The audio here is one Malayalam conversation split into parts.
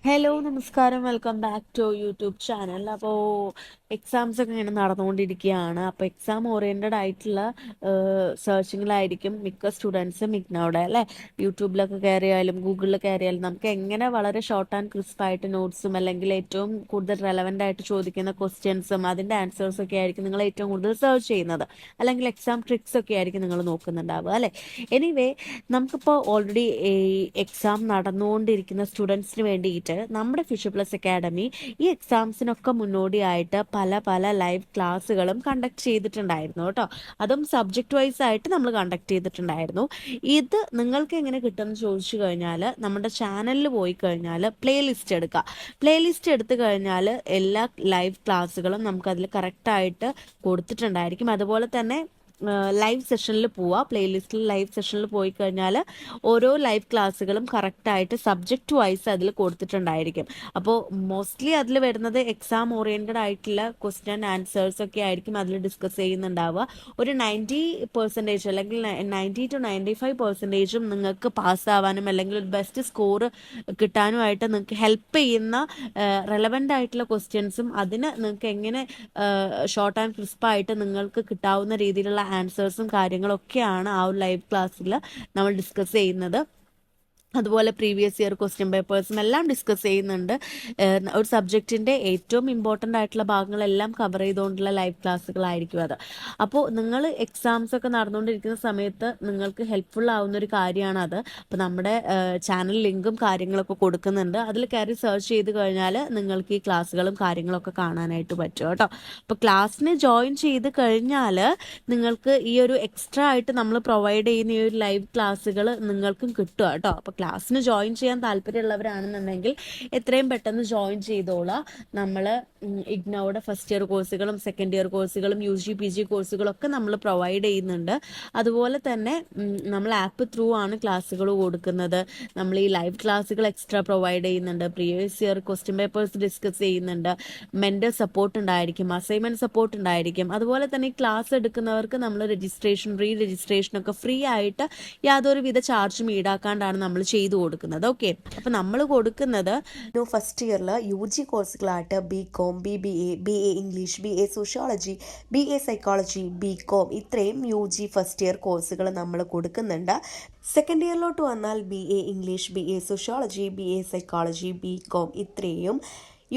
ഹലോ നമസ്കാരം, welcome back to YouTube channel. അപ്പോൾ എക്സാംസ് ഒക്കെ ഇങ്ങനെ നടന്നുകൊണ്ടിരിക്കുകയാണ്. അപ്പോൾ എക്സാം ഓറിയൻറ്റഡ് ആയിട്ടുള്ള സെർച്ചിങ്ങിലായിരിക്കും മിക്ക സ്റ്റുഡൻസും ഇഗ്നോയുടെ അല്ലേ. യൂട്യൂബിലൊക്കെ കയറിയാലും ഗൂഗിളിൽ കയറിയാലും നമുക്ക് എങ്ങനെ വളരെ ഷോർട്ട് ആൻഡ് ക്രിസ്പ് ആയിട്ട് നോട്ട്സും അല്ലെങ്കിൽ ഏറ്റവും കൂടുതൽ റെലവൻ്റ് ആയിട്ട് ചോദിക്കുന്ന ക്വസ്റ്റ്യൻസും അതിൻ്റെ ആൻസേഴ്സും ഒക്കെ ആയിരിക്കും നിങ്ങൾ ഏറ്റവും കൂടുതൽ സെർച്ച് ചെയ്യുന്നത്, അല്ലെങ്കിൽ എക്സാം ട്രിക്സ് ഒക്കെ ആയിരിക്കും നിങ്ങൾ നോക്കുന്നുണ്ടാവുക അല്ലേ. എനിവേ, നമുക്കിപ്പോൾ ഓൾറെഡി ഈ എക്സാം നടന്നുകൊണ്ടിരിക്കുന്ന സ്റ്റുഡൻസിന് വേണ്ടിയിട്ട് നമ്മുടെ ഫ്യൂച്ചർ പ്ലസ് അക്കാഡമി ഈ എക്സാംസിനൊക്കെ മുന്നോടിയായിട്ട് പല പല ലൈവ് ക്ലാസ്സുകളും കണ്ടക്ട് ചെയ്തിട്ടുണ്ടായിരുന്നു കേട്ടോ. അതും സബ്ജക്റ്റ് വൈസ് ആയിട്ട് നമ്മൾ കണ്ടക്ട് ചെയ്തിട്ടുണ്ടായിരുന്നു. ഇത് നിങ്ങൾക്ക് എങ്ങനെ കിട്ടുമെന്ന് ചോദിച്ചു കഴിഞ്ഞാൽ നമ്മുടെ ചാനലിൽ പോയി കഴിഞ്ഞാൽ പ്ലേലിസ്റ്റ് എടുക്കുക. പ്ലേലിസ്റ്റ് എടുത്തു കഴിഞ്ഞാൽ എല്ലാ ലൈവ് ക്ലാസ്സുകളും നമുക്കതിൽ കറക്റ്റായിട്ട് കൊടുത്തിട്ടുണ്ടായിരിക്കും. അതുപോലെ തന്നെ ലൈവ് സെഷനിൽ പോവുക. പ്ലേലിസ്റ്റിൽ ലൈവ് സെഷനിൽ പോയി കഴിഞ്ഞാൽ ഓരോ ലൈവ് ക്ലാസ്സുകളും കറക്റ്റായിട്ട് സബ്ജക്റ്റ് വൈസ് അതിൽ കൊടുത്തിട്ടുണ്ടായിരിക്കും. അപ്പോൾ മോസ്റ്റ്ലി അതിൽ വരുന്നത് എക്സാം ഓറിയൻറ്റഡ് ആയിട്ടുള്ള ക്വസ്റ്റ്യൻ ആൻസേഴ്സ് ഒക്കെ ആയിരിക്കും അതിൽ ഡിസ്കസ് ചെയ്യുന്നുണ്ടാവുക. ഒരു 90% അല്ലെങ്കിൽ 90 to 95% നിങ്ങൾക്ക് പാസ്സാവാനും അല്ലെങ്കിൽ ഒരു ബെസ്റ്റ് സ്കോർ കിട്ടാനുമായിട്ട് നിങ്ങൾക്ക് ഹെൽപ്പ് ചെയ്യുന്ന റെലവൻ്റ് ആയിട്ടുള്ള ക്വസ്റ്റ്യൻസും അതിന് നിങ്ങൾക്ക് എങ്ങനെ ഷോർട്ട് ആൻഡ് ക്രിസ്പായിട്ട് നിങ്ങൾക്ക് കിട്ടാവുന്ന രീതിയിലുള്ള ആൻസേഴ്സും കാര്യങ്ങളൊക്കെയാണ് ആ ഒരു ലൈവ് ക്ലാസ്സിൽ നമ്മൾ ഡിസ്കസ് ചെയ്യുന്നത്. അതുപോലെ പ്രീവിയസ് ഇയർ ക്വസ്റ്റ്യൻ പേപ്പേഴ്സും എല്ലാം ഡിസ്കസ് ചെയ്യുന്നുണ്ട്. ഒരു സബ്ജക്റ്റിൻ്റെ ഏറ്റവും ഇമ്പോർട്ടൻ്റ് ആയിട്ടുള്ള ഭാഗങ്ങളെല്ലാം കവർ ചെയ്തുകൊണ്ടുള്ള ലൈവ് ക്ലാസ്സുകളായിരിക്കും അത്. അപ്പോൾ നിങ്ങൾ എക്സാംസ് ഒക്കെ നടന്നുകൊണ്ടിരിക്കുന്ന സമയത്ത് നിങ്ങൾക്ക് ഹെൽപ്ഫുൾ ആവുന്ന ഒരു കാര്യമാണ് അത്. അപ്പോൾ നമ്മുടെ ചാനൽ ലിങ്കും കാര്യങ്ങളൊക്കെ കൊടുക്കുന്നുണ്ട്. അതിൽ കയറി സെർച്ച് ചെയ്ത് കഴിഞ്ഞാൽ നിങ്ങൾക്ക് ഈ ക്ലാസ്സുകളും കാര്യങ്ങളൊക്കെ കാണാനായിട്ട് പറ്റും കേട്ടോ. അപ്പോൾ ക്ലാസ്സിന് ജോയിൻ ചെയ്ത് കഴിഞ്ഞാൽ നിങ്ങൾക്ക് ഈ ഒരു എക്സ്ട്രാ ആയിട്ട് നമ്മൾ പ്രൊവൈഡ് ചെയ്യുന്ന ഈ ഒരു ലൈവ് ക്ലാസ്സുകൾ നിങ്ങൾക്കും കിട്ടുക കേട്ടോ. അപ്പോൾ ക്ലാസ്സിന് ജോയിൻ ചെയ്യാൻ താല്പര്യമുള്ളവരാണെന്നുണ്ടെങ്കിൽ എത്രയും പെട്ടെന്ന് ജോയിൻ ചെയ്തോളാം. നമ്മൾ ഇഗ്നോയുടെ ഫസ്റ്റ് ഇയർ കോഴ്സുകളും സെക്കൻഡ് ഇയർ കോഴ്സുകളും UG PG കോഴ്സുകളൊക്കെ നമ്മൾ പ്രൊവൈഡ് ചെയ്യുന്നുണ്ട്. അതുപോലെ തന്നെ നമ്മൾ ആപ്പ് ത്രൂ ആണ് ക്ലാസ്സുകൾ കൊടുക്കുന്നത്. നമ്മൾ ഈ ലൈവ് ക്ലാസ്സുകൾ എക്സ്ട്രാ പ്രൊവൈഡ് ചെയ്യുന്നുണ്ട്. Previous year question papers discuss ചെയ്യുന്നുണ്ട്. മെൻറ്റർ സപ്പോർട്ട് ഉണ്ടായിരിക്കും, അസൈൻമെൻറ്റ് സപ്പോർട്ട് ഉണ്ടായിരിക്കും. അതുപോലെ തന്നെ ഈ ക്ലാസ് എടുക്കുന്നവർക്ക് നമ്മൾ റീ രജിസ്ട്രേഷനൊക്കെ ഫ്രീ ആയിട്ട് യാതൊരുവിധ ചാർജും ഈടാക്കാണ്ടാണ് നമ്മൾ ചെയ്തു കൊടുക്കുന്നത്. ഓക്കെ, അപ്പം നമ്മൾ കൊടുക്കുന്നത് ഫസ്റ്റ് ഇയറിൽ UG കോഴ്സുകളായിട്ട് BCom BBA BA English BA sociology BA psychology BCom ഇത്രയും UG ഫസ്റ്റ് ഇയർ കോഴ്സുകൾ നമ്മൾ കൊടുക്കുന്നുണ്ട്. സെക്കൻഡ് ഇയറിലോട്ട് വന്നാൽ BA English BA sociology BA psychology BCom ഇത്രയും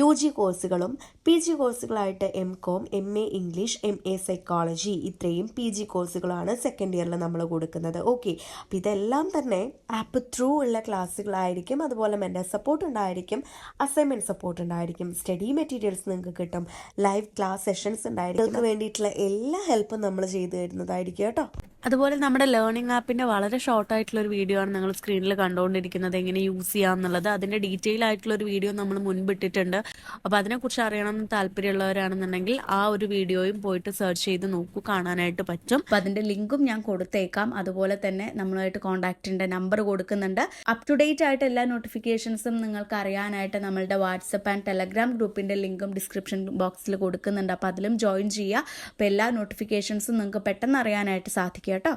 UG കോഴ്സുകളും PG കോഴ്സുകളായിട്ട് MCom MA English MA psychology ഇത്രയും PG കോഴ്സുകളാണ് സെക്കൻഡ് ഇയറിൽ നമ്മൾ കൊടുക്കുന്നത്. ഓക്കെ, അപ്പം ഇതെല്ലാം തന്നെ ആപ്പ് ത്രൂ ഉള്ള ക്ലാസ്സുകളായിരിക്കും. അതുപോലെ മെൻറ്റർ സപ്പോർട്ട് ഉണ്ടായിരിക്കും, അസൈൻമെൻറ്റ് സപ്പോർട്ട് ഉണ്ടായിരിക്കും, സ്റ്റഡി മെറ്റീരിയൽസ് നിങ്ങൾക്ക് കിട്ടും, ലൈവ് ക്ലാസ് സെഷൻസ് ഉണ്ടായിരിക്കും. നിങ്ങൾക്ക് വേണ്ടിയിട്ടുള്ള എല്ലാ ഹെൽപ്പും നമ്മൾ ചെയ്തു തരുന്നതായിരിക്കും കേട്ടോ. അതുപോലെ നമ്മുടെ ലേണിംഗ് ആപ്പിൻ്റെ വളരെ ഷോർട്ട് ആയിട്ടുള്ള ഒരു വീഡിയോ ആണ് നിങ്ങൾ സ്ക്രീനിൽ കണ്ടുകൊണ്ടിരിക്കുന്നത്. എങ്ങനെ യൂസ് ചെയ്യാം എന്നുള്ളത് അതിൻ്റെ ഡീറ്റെയിൽ ആയിട്ടുള്ള ഒരു വീഡിയോ നമ്മൾ മുൻപിട്ടിട്ടുണ്ട്. അപ്പോൾ അതിനെക്കുറിച്ച് അറിയണമെന്ന് താല്പര്യമുള്ളവരാണെന്നുണ്ടെങ്കിൽ ആ ഒരു വീഡിയോയും പോയിട്ട് സെർച്ച് ചെയ്ത് നോക്കൂ, കാണാനായിട്ട് പറ്റും. അപ്പോൾ അതിൻ്റെ ലിങ്കും ഞാൻ കൊടുത്തേക്കാം. അതുപോലെ തന്നെ നമ്മളുമായിട്ട് കോൺടാക്റ്റിൻ്റെ നമ്പർ കൊടുക്കുന്നുണ്ട്. അപ് ടു ഡേറ്റ് ആയിട്ട് എല്ലാ നോട്ടിഫിക്കേഷൻസും നിങ്ങൾക്ക് അറിയാനായിട്ട് നമ്മളുടെ വാട്സപ്പ് ആൻഡ് ടെലഗ്രാം ഗ്രൂപ്പിൻ്റെ ലിങ്കും ഡിസ്ക്രിപ്ഷൻ ബോക്സിൽ കൊടുക്കുന്നുണ്ട്. അപ്പോൾ അതിലും ജോയിൻ ചെയ്യുക. അപ്പോൾ എല്ലാ നോട്ടിഫിക്കേഷൻസും നിങ്ങൾക്ക് പെട്ടെന്ന് അറിയാനായിട്ട് സാധിക്കും കേട്ടോ.